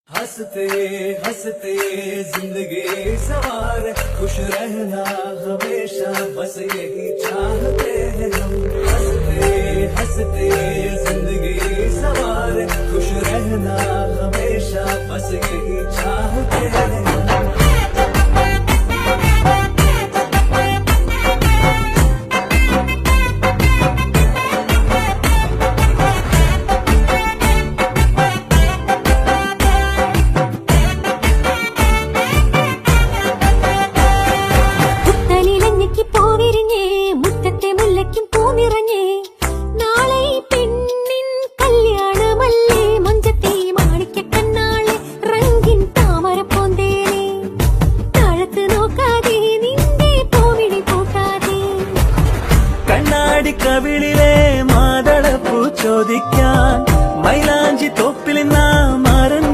हंसते हंसते जिंदगी सवार खुश रहना हमेशा बस यही चाहते हैं हम हंसते हंसते जिंदगी सवार खुश रहना हमेशा बस यही चाहते हैं हम കവിളിലെ മാതളപ്പൂ ചോദിക്കാൻ മൈലാഞ്ചി തോപ്പിൽ